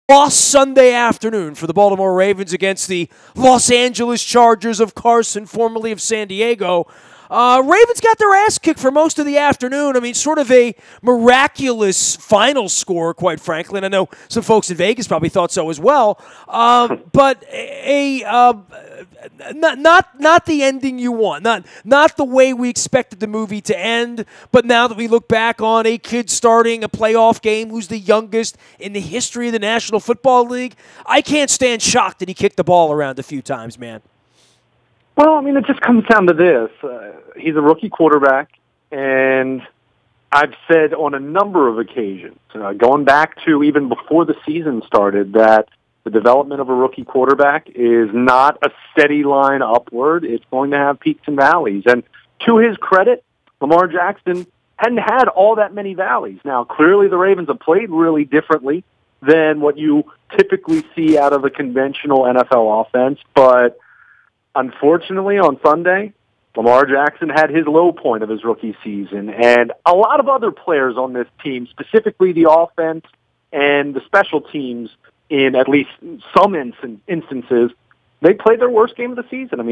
Lost Sunday afternoon for the Baltimore Ravens against the Los Angeles Chargers of Carson, formerly of San Diego. Ravens got their ass kicked for most of the afternoon. I mean, sort of a miraculous final score, quite frankly. And I know some folks in Vegas probably thought so as well. But not the ending you want. Not the way we expected the movie to end. But now that we look back on a kid starting a playoff game who's the youngest in the history of the National Football League, I can't stand shocked that he kicked the ball around a few times, man. Well, I mean, it just comes down to this. He's a rookie quarterback, and I've said on a number of occasions, going back to even before the season started, that the development of a rookie quarterback is not a steady line upward. It's going to have peaks and valleys. And to his credit, Lamar Jackson hadn't had all that many valleys. Now, clearly the Ravens have played really differently than what you typically see out of a conventional NFL offense, but unfortunately, on Sunday, Lamar Jackson had his low point of his rookie season, and a lot of other players on this team, specifically the offense and the special teams, in at least some instances, they played their worst game of the season. I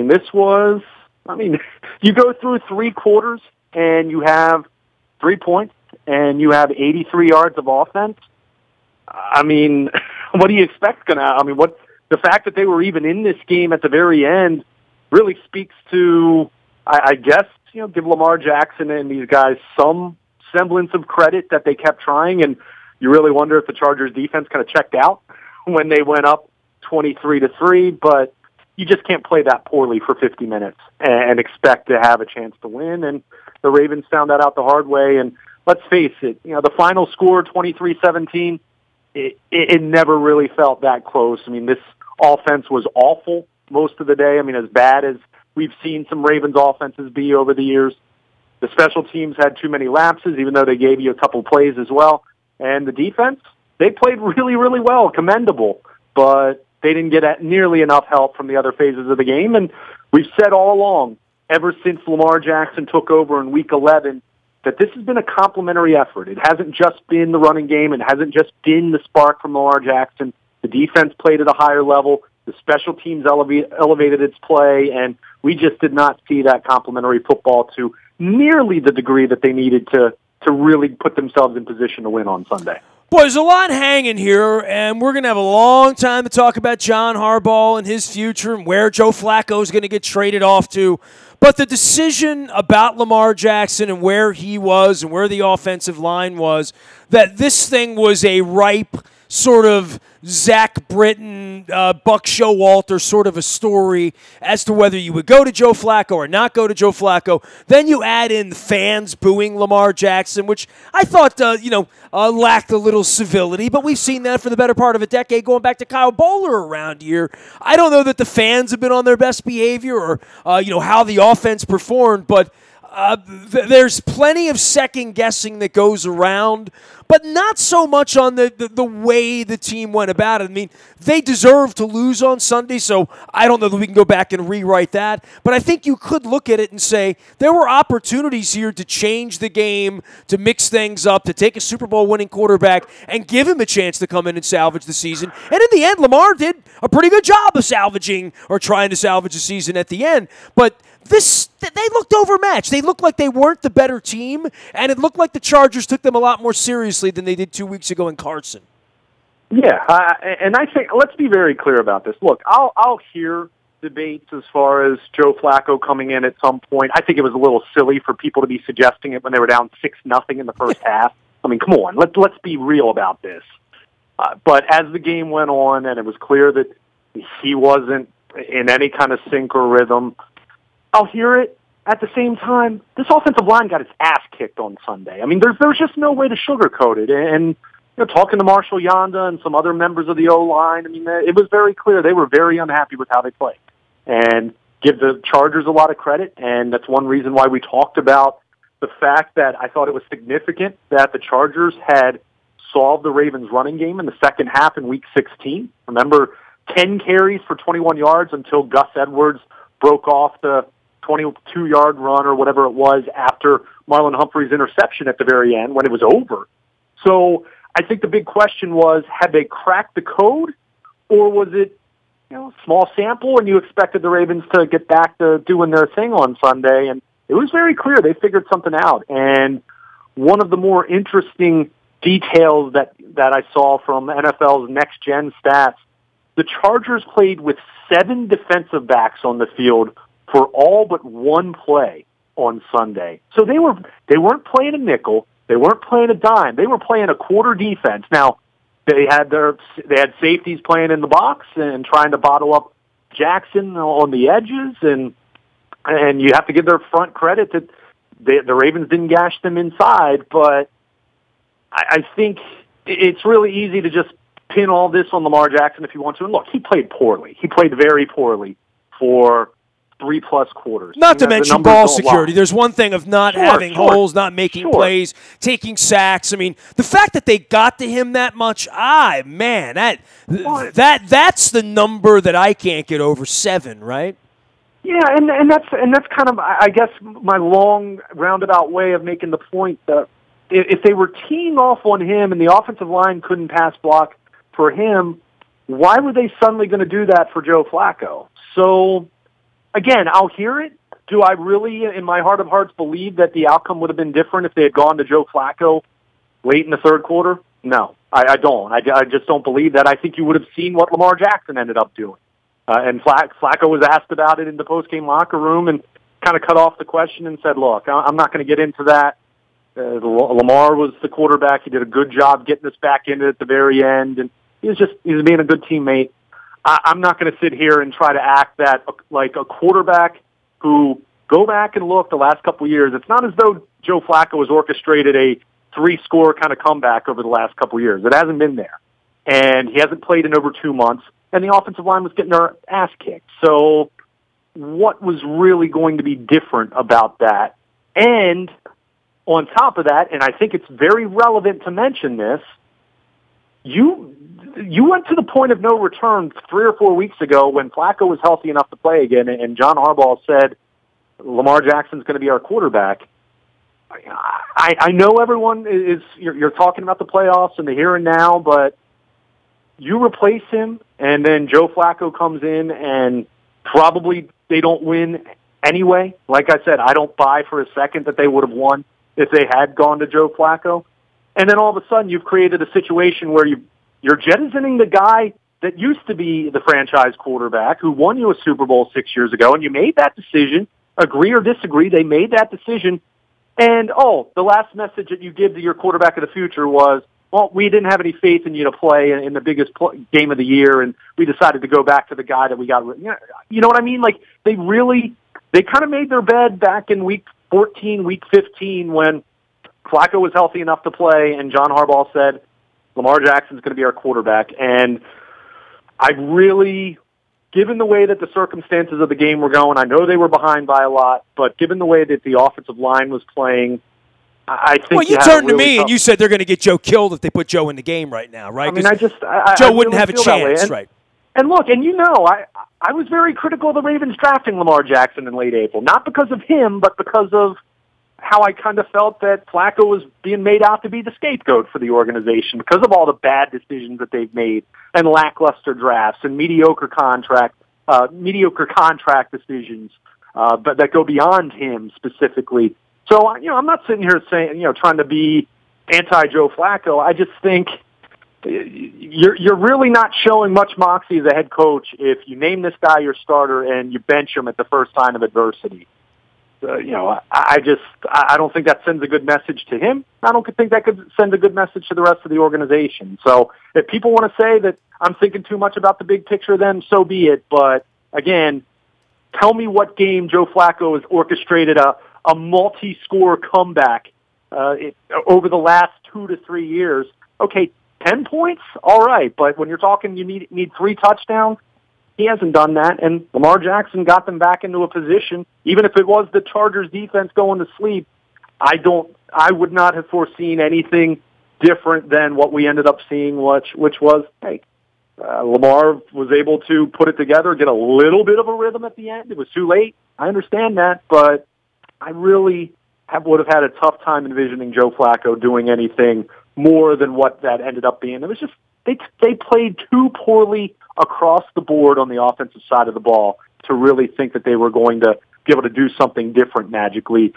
mean, you go through three quarters and you have 3 points and you have 83 yards of offense. I mean, what do you expect the fact that they were even in this game at the very end really speaks to, I guess, give Lamar Jackson and these guys some semblance of credit that they kept trying. And you really wonder if the Chargers defense kind of checked out when they went up 23-3. But you just can't play that poorly for 50 minutes and expect to have a chance to win. And the Ravens found that out the hard way. And let's face it, the final score, 23-17, it never really felt that close. I mean, this offense was awful most of the day. I mean, as bad as we've seen some Ravens offenses be over the years. The special teams had too many lapses, even though they gave you a couple plays as well. And the defense, they played really, really well, commendable, but they didn't get nearly enough help from the other phases of the game. And we've said all along, ever since Lamar Jackson took over in Week 11, that this has been a complimentary effort. It hasn't just been the running game. It hasn't just been the spark from Lamar Jackson. The defense played at a higher level. The special teams elevated its play, and we just did not see that complimentary football to nearly the degree that they needed to really put themselves in position to win on Sunday. Boy, there's a lot hanging here, and we're going to have a long time to talk about John Harbaugh and his future and where Joe Flacco is going to get traded off to. But the decision about Lamar Jackson and where he was and where the offensive line was, that this thing was a ripe sort of Zach Britton, Buck Showalter sort of a story as to whether you would go to Joe Flacco or not go to Joe Flacco. Then you add in the fans booing Lamar Jackson, which I thought, lacked a little civility, but we've seen that for the better part of a decade, going back to Kyle Bowler around here. I don't know that the fans have been on their best behavior or, how the offense performed, but there's plenty of second guessing that goes around, but not so much on the way the team went about it. I mean, they deserve to lose on Sunday, so I don't know that we can go back and rewrite that. But I think you could look at it and say there were opportunities here to change the game, to mix things up, to take a Super Bowl winning quarterback and give him a chance to come in and salvage the season. And in the end, Lamar did a pretty good job of salvaging or trying to salvage the season at the end. But they looked overmatched. They looked like they weren't the better team, and it looked like the Chargers took them a lot more seriously than they did 2 weeks ago in Carson. Yeah, and I think, let's be very clear about this. Look, I'll hear debates as far as Joe Flacco coming in at some point. I think it was a little silly for people to be suggesting it when they were down 6-0 in the first half. I mean, come on, let's be real about this. But as the game went on, and it was clear that he wasn't in any kind of sync or rhythm, I'll hear it. At the same time, this offensive line got its ass kicked on Sunday. I mean, there's just no way to sugarcoat it. And talking to Marshall Yanda and some other members of the O-line, I mean, it was very clear they were very unhappy with how they played. And give the Chargers a lot of credit, and that's one reason why we talked about the fact that I thought it was significant that the Chargers had solved the Ravens' running game in the second half in Week 16. Remember, 10 carries for 21 yards until Gus Edwards broke off the 22-yard run or whatever it was after Marlon Humphrey's interception at the very end when it was over. So I think the big question was, had they cracked the code, or was it, small sample, and you expected the Ravens to get back to doing their thing on Sunday? And it was very clear they figured something out. And one of the more interesting details that I saw from NFL's next-gen stats, the Chargers played with 7 defensive backs on the field for all but one play on Sunday. So they weren't playing a nickel, they weren't playing a dime, they were playing a quarter defense. Now, they had safeties playing in the box and trying to bottle up Jackson on the edges, and you have to give their front credit that the Ravens didn't gash them inside, but I think it's really easy to just pin all this on Lamar Jackson if you want to. And look, he played poorly. He played very poorly for 3+ quarters. Not to mention ball security. There's one thing of not having holes, not making plays, taking sacks. I mean, the fact that they got to him that much, man, that's the number that I can't get over, 7, right? Yeah, and that's kind of, I guess, my long roundabout way of making the point that if they were teeing off on him and the offensive line couldn't pass block for him, why were they suddenly going to do that for Joe Flacco? So, again, I'll hear it. Do I really, in my heart of hearts, believe that the outcome would have been different if they had gone to Joe Flacco late in the third quarter? No, I don't. I just don't believe that. I think you would have seen what Lamar Jackson ended up doing. And Flacco was asked about it in the post-game locker room and kind of cut off the question and said, look, I'm not going to get into that. Lamar was the quarterback. He did a good job getting us back into it at the very end, and he's being a good teammate. I'm not going to sit here and try to act that like a quarterback who, go back and look the last couple of years, it's not as though Joe Flacco has orchestrated a 3-score kind of comeback over the last couple of years. It hasn't been there. And he hasn't played in over 2 months, and the offensive line was getting their ass kicked. So what was really going to be different about that? And on top of that, and I think it's very relevant to mention this, you went to the point of no return 3 or 4 weeks ago when Flacco was healthy enough to play again, and John Harbaugh said, Lamar Jackson's going to be our quarterback. I know everyone you're talking about the playoffs and the here and now, but you replace him, and then Joe Flacco comes in, and probably they don't win anyway. Like I said, I don't buy for a second that they would have won if they had gone to Joe Flacco. And then all of a sudden you've created a situation where you're jettisoning the guy that used to be the franchise quarterback who won you a Super Bowl 6 years ago, and you made that decision, agree or disagree, they made that decision. And, the last message that you give to your quarterback of the future was, well, we didn't have any faith in you to play in the biggest game of the year, and we decided to go back to the guy that we got. You know what I mean? Like, they kind of made their bed back in week 14, week 15 when Flacco was healthy enough to play, and John Harbaugh said, Lamar Jackson's going to be our quarterback. And I really, given the way that the circumstances of the game were going, I know they were behind by a lot, but given the way that the offensive line was playing, I think. Well, you turned to me and you said they're going to get Joe killed if they put Joe in the game right now, right? I mean, Joe wouldn't have a chance, right? And look, and I was very critical of the Ravens drafting Lamar Jackson in late April, not because of him, but because of how I kind of felt that Flacco was being made out to be the scapegoat for the organization because of all the bad decisions that they've made and lackluster drafts and mediocre contract decisions, but that go beyond him specifically. So, I'm not sitting here saying, trying to be anti-Joe Flacco. I just think you're really not showing much moxie as a head coach if you name this guy your starter and you bench him at the first sign of adversity. I don't think that sends a good message to him. I don't think that could send a good message to the rest of the organization. So if people want to say that I'm thinking too much about the big picture, then so be it. But again, tell me what game Joe Flacco has orchestrated a multi-score comeback over the last 2 to 3 years. Okay, 10 points? All right. But when you're talking you need 3 touchdowns, he hasn't done that, and Lamar Jackson got them back into a position. Even if it was the Chargers defense going to sleep, I would not have foreseen anything different than what we ended up seeing, which was, hey, Lamar was able to put it together, get a little bit of a rhythm at the end. It was too late. I understand that, but I really would have had a tough time envisioning Joe Flacco doing anything more than what that ended up being. It was just they played too poorly across the board on the offensive side of the ball to really think that they were going to be able to do something different magically.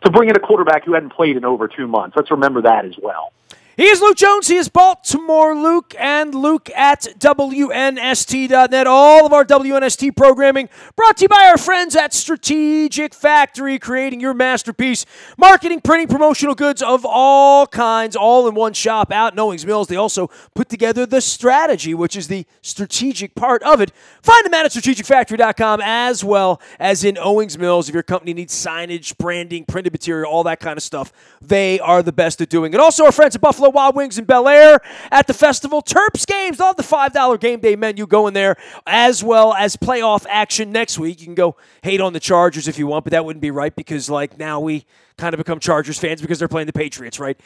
To bring in a quarterback who hadn't played in over 2 months. Let's remember that as well. He is Luke Jones. He is Baltimore Luke, and Luke at WNST.net. All of our WNST programming brought to you by our friends at Strategic Factory, creating your masterpiece. Marketing, printing, promotional goods of all kinds, all in one shop out in Owings Mills. They also put together the strategy, which is the strategic part of it. Find them at strategicfactory.com as well as in Owings Mills. If your company needs signage, branding, printed material, all that kind of stuff, they are the best at doing it. Also, our friends at Buffalo Wild Wings in Bel Air at the festival. Terps games, they'll have the $5 game day menu going there, as well as playoff action next week. You can go hate on the Chargers if you want, but that wouldn't be right because, now we kind of become Chargers fans because they're playing the Patriots, right?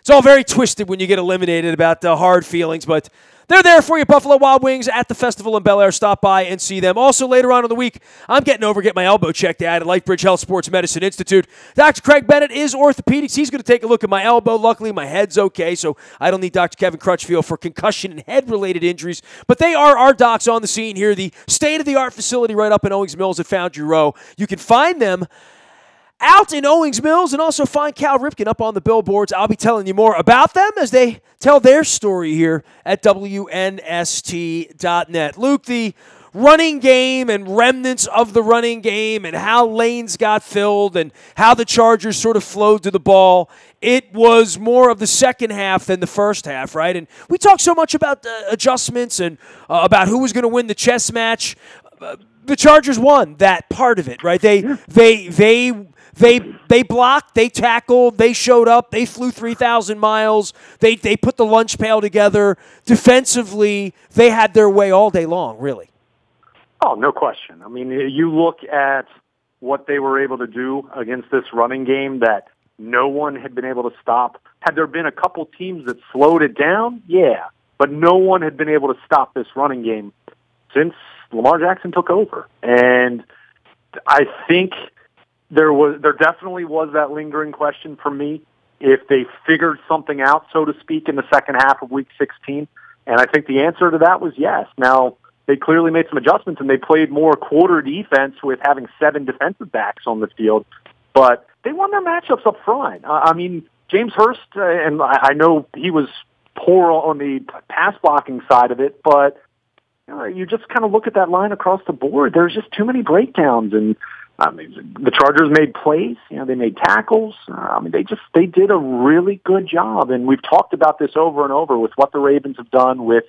It's all very twisted when you get eliminated about hard feelings, but they're there for you, Buffalo Wild Wings at the festival in Bel Air. Stop by and see them. Also, later on in the week, I'm getting my elbow checked out at Lightbridge Health Sports Medicine Institute. Dr. Craig Bennett is orthopedics. He's going to take a look at my elbow. Luckily, my head's okay, so I don't need Dr. Kevin Crutchfield for concussion and head-related injuries. But they are our docs on the scene here, the state-of-the-art facility right up in Owings Mills at Foundry Row. You can find them out in Owings Mills, and also find Cal Ripken up on the billboards. I'll be telling you more about them as they tell their story here at WNST.net. Luke, the running game and remnants of the running game and how lanes got filled and how the Chargers sort of flowed to the ball, it was more of the second half than the first half, right? And we talked so much about adjustments and about who was going to win the chess match. The Chargers won that part of it, right? They blocked, they tackled, they showed up, they flew 3,000 miles, they put the lunch pail together. Defensively, they had their way all day long, really. Oh, no question. I mean, you look at what they were able to do against this running game that no one had been able to stop. Had there been a couple teams that slowed it down? Yeah. But no one had been able to stop this running game since Lamar Jackson took over. And I think there definitely was that lingering question for me if they figured something out, so to speak, in the second half of Week 16. And I think the answer to that was yes. Now, they clearly made some adjustments, and they played more quarter defense with having 7 defensive backs on the field. But they won their matchups up front. I mean, James Hurst, and I know he was poor on the pass blocking side of it, but you just kind of look at that line across the board. There's just too many breakdowns, and the Chargers made plays. They made tackles. They did a really good job, and we've talked about this over and over with what the Ravens have done with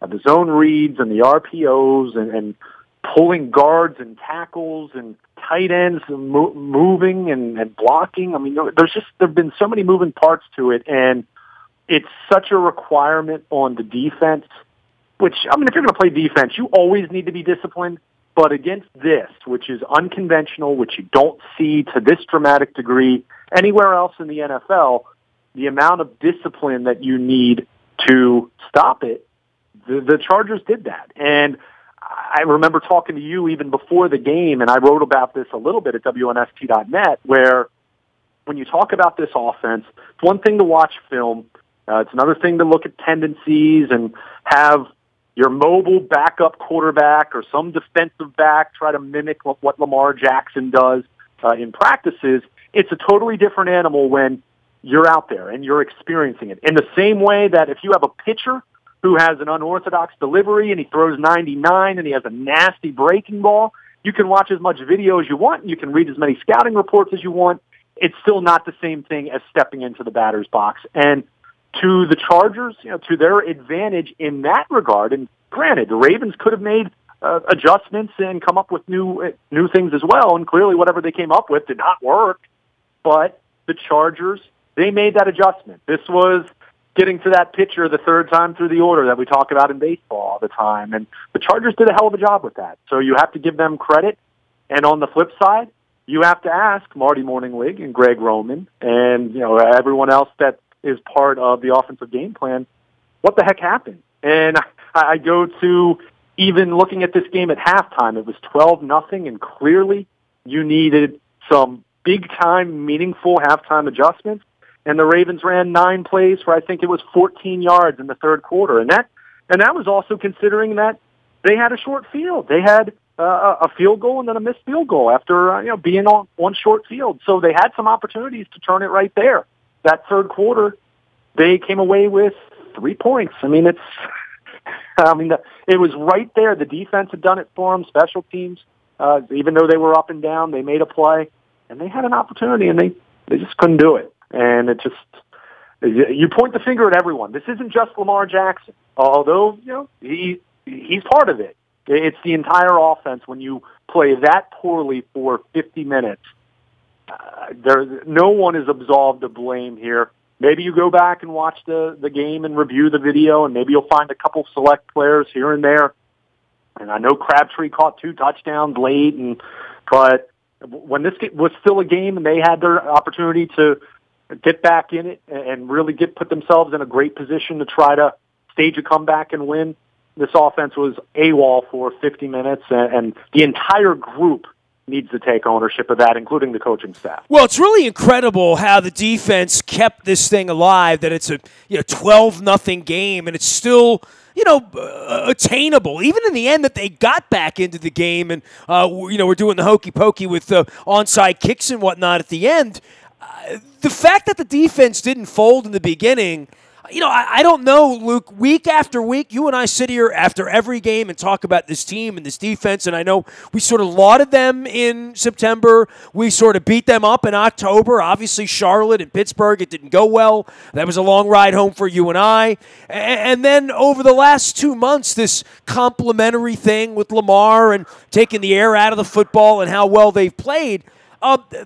the zone reads and the RPOs and pulling guards and tackles and tight ends and moving and blocking. I mean, there've been so many moving parts to it, and it's such a requirement on the defense. Which, if you're going to play defense, you always need to be disciplined. But against this, which is unconventional, which you don't see to this dramatic degree anywhere else in the NFL, the amount of discipline that you need to stop it, the Chargers did that. And I remember talking to you even before the game, and I wrote about this a little bit at WNST.net, where when you talk about this offense, it's one thing to watch film. It's another thing to look at tendencies and have your mobile backup quarterback or some defensive back try to mimic what Lamar Jackson does in practices. It's a totally different animal when you're out there and you're experiencing it. In the same way that if you have a pitcher who has an unorthodox delivery and he throws 99 and he has a nasty breaking ball, you can watch as much video as you want and you can read as many scouting reports as you want. It's still not the same thing as stepping into the batter's box. And to the Chargers, to their advantage in that regard, and granted, the Ravens could have made adjustments and come up with new things as well, and clearly whatever they came up with did not work, but the Chargers, they made that adjustment. This was getting to that pitcher the third time through the order that we talk about in baseball all the time, and the Chargers did a hell of a job with that. So you have to give them credit, and on the flip side, you have to ask Marty Morningwig and Greg Roman and everyone else that is part of the offensive game plan, what the heck happened? And I go to even looking at this game at halftime, it was 12-0, and clearly you needed some big-time, meaningful halftime adjustments. and the Ravens ran 9 plays for, I think it was 14 yards in the third quarter. And that was also considering that they had a short field. They had a field goal and then a missed field goal after being on one short field. So they had some opportunities to turn it right there. That third quarter, they came away with 3 points. I mean, it was right there. The defense had done it for them. Special teams, even though they were up and down, they made a play, and they had an opportunity, and they just couldn't do it. And it just, you point the finger at everyone. This isn't just Lamar Jackson, although he's part of it. It's the entire offense. When you play that poorly for 50 minutes, no one is absolved of blame here. Maybe you go back and watch the game and review the video, and maybe you'll find a couple select players here and there. And I know Crabtree caught 2 touchdowns late, but when this was still a game and they had their opportunity to get back in it and really put themselves in a great position to try to stage a comeback and win, this offense was AWOL for 50 minutes, and the entire group needs to take ownership of that, including the coaching staff. Well, it's really incredible how the defense kept this thing alive, that it's a 12-0 game, and it's still attainable. Even in the end that they got back into the game, and we're doing the hokey pokey with onside kicks and whatnot at the end. The fact that the defense didn't fold in the beginning, I don't know, Luke. Week after week, you and I sit here after every game and talk about this team and this defense, and I know we sort of lauded them in September. We sort of beat them up in October. Obviously, Charlotte and Pittsburgh, it didn't go well. That was a long ride home for you and I. And then over the last 2 months, this complimentary thing with Lamar and taking the air out of the football and how well they've played,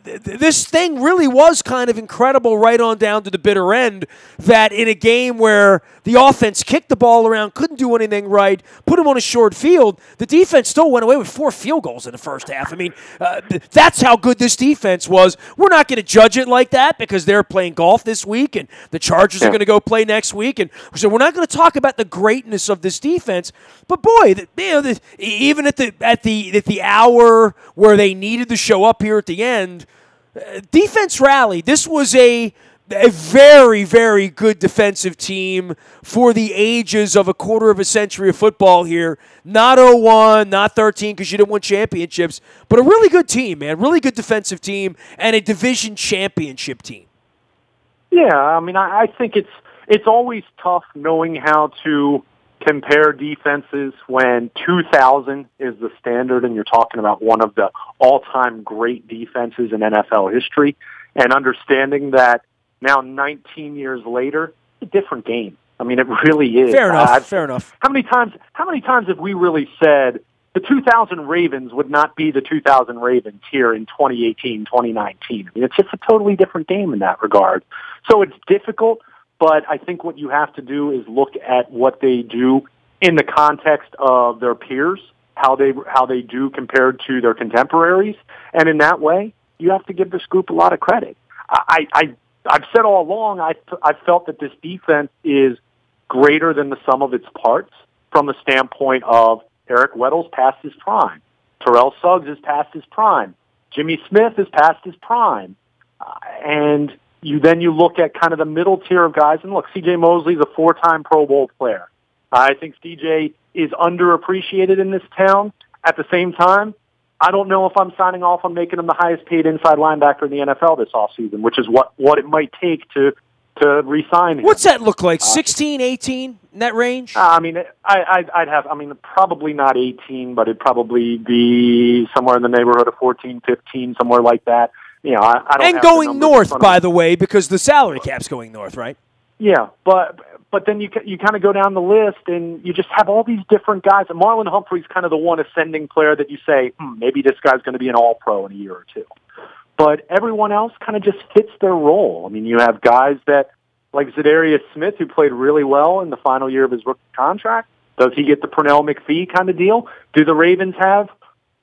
this thing really was kind of incredible right on down to the bitter end, that in a game where the offense kicked the ball around, couldn't do anything right, put them on a short field, the defense still went away with 4 field goals in the first half. I mean, that's how good this defense was. We're not going to judge it like that because they're playing golf this week and the Chargers are going to go play next week. And so we're not going to talk about the greatness of this defense. But boy, even at the hour where they needed to show up here at the end, defense rallied. This was a very, very good defensive team for the ages of a quarter of a century of football here. Not 0-1, not 13 because you didn't win championships, but a really good team, man. Really good defensive team and a division championship team. Yeah, I mean, I think it's always tough knowing how to compare defenses when 2000 is the standard and you're talking about one of the all-time great defenses in NFL history, and understanding that now 19 years later, it's a different game. I mean, it really is. Fair enough. How many times have we really said the 2000 Ravens would not be the 2000 Ravens here in 2018, 2019? I mean, it's just a totally different game in that regard. So it's difficult, but I think what you have to do is look at what they do in the context of their peers, how they do compared to their contemporaries, and in that way, you have to give this group a lot of credit. I've said all along, I've felt that this defense is greater than the sum of its parts from the standpoint of Eric Weddle's past his prime, Terrell Suggs is past his prime, Jimmy Smith is past his prime, and you look at kind of the middle tier of guys, and look, C.J. Mosley's a 4-time Pro Bowl player. I think C.J. is underappreciated in this town. At the same time, I don't know if I'm signing off on making him the highest paid inside linebacker in the NFL this offseason, which is what it might take to re-sign him. What's that look like, 16, 18, in that range? I mean, I'd have, probably not 18, but it'd probably be somewhere in the neighborhood of 14, 15, somewhere like that. I don't and have going north, by the way, because the salary cap's going north, right? Yeah, but then you kind of go down the list, and you just have all these different guys. And Marlon Humphrey's kind of the one ascending player that you say, maybe this guy's going to be an all-pro in a year or two. But everyone else kind of just fits their role. I mean, you have guys that, like Zadarius Smith, who played really well in the final year of his rookie contract. Does he get the Pernell McPhee kind of deal? Do the Ravens have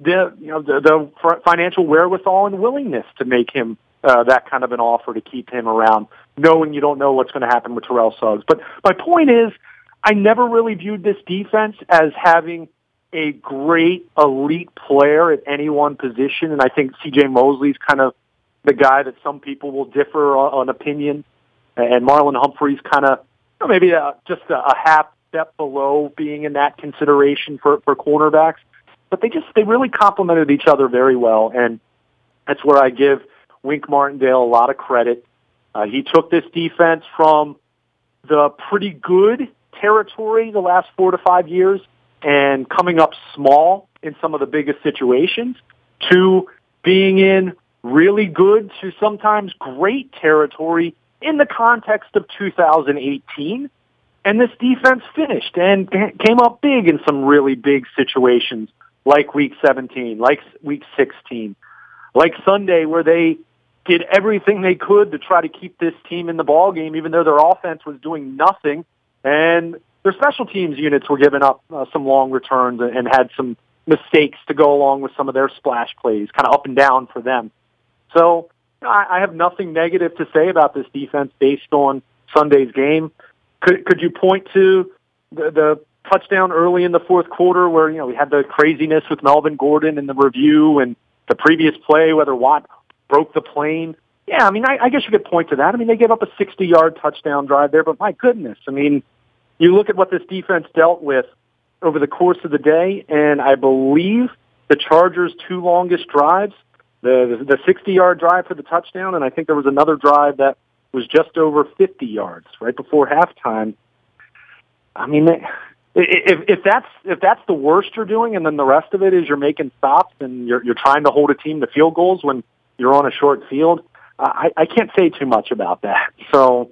the financial wherewithal and willingness to make him that kind of an offer to keep him around, knowing you don't know what's going to happen with Terrell Suggs? But my point is, I never really viewed this defense as having a great elite player at any one position, and I think C.J. Mosley's kind of the guy that some people will differ on opinion. and Marlon Humphrey's kind of maybe just a half step below being in that consideration for cornerbacks. But they really complemented each other very well, and that's where I give Wink Martindale a lot of credit. He took this defense from the pretty good territory the last 4 to 5 years and coming up small in some of the biggest situations to being in really good to sometimes great territory in the context of 2018. And this defense finished and came up big in some really big situations like Week 17, like Week 16, like Sunday where they did everything they could to try to keep this team in the ballgame, even though their offense was doing nothing. And their special teams units were giving up some long returns and had some mistakes to go along with some of their splash plays, kind of up and down for them. So I have nothing negative to say about this defense based on Sunday's game. Could you point to the touchdown early in the fourth quarter where, we had the craziness with Melvin Gordon in the review and the previous play, whether Watt broke the plane? Yeah, I guess you could point to that. They gave up a 60-yard touchdown drive there, but my goodness, you look at what this defense dealt with over the course of the day, and I believe the Chargers' 2 longest drives, the 60-yard drive for the touchdown, and I think there was another drive that was just over 50 yards right before halftime. If that's the worst you're doing, and then the rest of it is you're making stops and you're trying to hold a team to field goals when you're on a short field, I can't say too much about that. So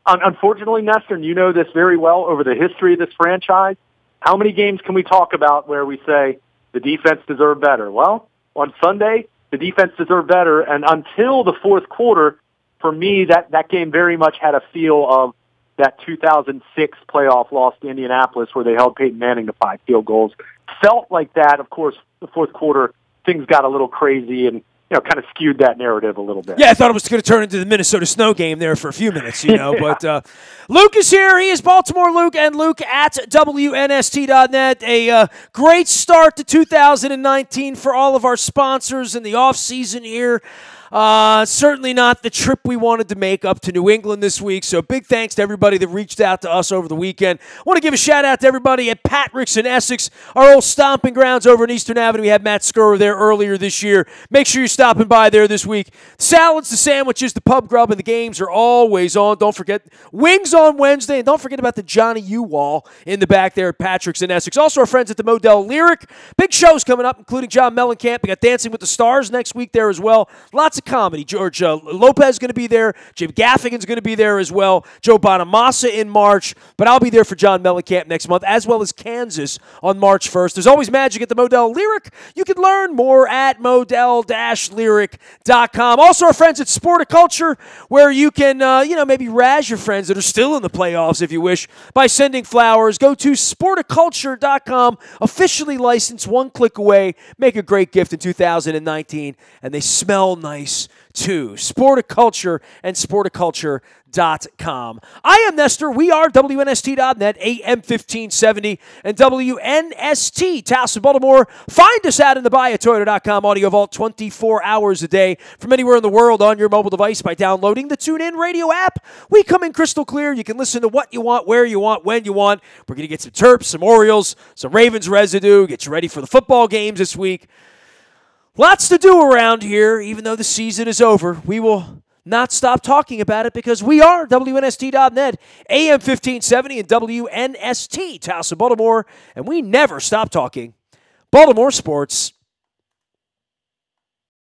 unfortunately, Nestor, and you know this very well, over the history of this franchise, how many games can we talk about where we say the defense deserved better? Well, on Sunday, the defense deserved better, and until the fourth quarter, for me, that game very much had a feel of that 2006 playoff loss to Indianapolis where they held Peyton Manning to 5 field goals. Felt like that. Of course, the fourth quarter, things got a little crazy and kind of skewed that narrative a little bit. Yeah, I thought it was going to turn into the Minnesota Snow game there for a few minutes, yeah. But Luke is here. He is Baltimore Luke, and Luke at WNST.net. A great start to 2019 for all of our sponsors in the offseason here. Certainly not the trip we wanted to make up to New England this week, so big thanks to everybody that reached out to us over the weekend. I want to give a shout-out to everybody at Patrick's in Essex, our old stomping grounds over in Eastern Avenue. We had Matt Scurr there earlier this year. Make sure you're stopping by there this week. Salads, the sandwiches, the pub grub, and the games are always on. Don't forget, wings on Wednesday, and don't forget about the Johnny U-Wall in the back there at Patrick's in Essex. Also, our friends at the Modell Lyric. Big shows coming up, including John Mellencamp. We got Dancing with the Stars next week there as well. Lots of comedy. George Lopez is going to be there. Jim Gaffigan's going to be there as well. Joe Bonamassa in March. But I'll be there for John Mellencamp next month, as well as Kansas on March 1st. There's always magic at the Modell Lyric. You can learn more at modell-lyric.com. Also, our friends at Sporticulture, where you can, maybe razz your friends that are still in the playoffs, if you wish, by sending flowers. Go to Sporticulture.com. Officially licensed, one click away. Make a great gift in 2019, and they smell nice too. Sporticulture and Sporticulture.com. I am Nestor. We are WNST.net, AM 1570, and WNST, Towson, Baltimore. Find us out in the BuyAToyota.com audio vault 24 hours a day from anywhere in the world on your mobile device by downloading the TuneIn Radio app. We come in crystal clear. You can listen to what you want, where you want, when you want. We're going to get some Terps, some Orioles, some Ravens residue, get you ready for the football games this week. Lots to do around here, even though the season is over. We will not stop talking about it because we are WNST.net, AM 1570 and WNST, Towson, Baltimore, and we never stop talking Baltimore sports.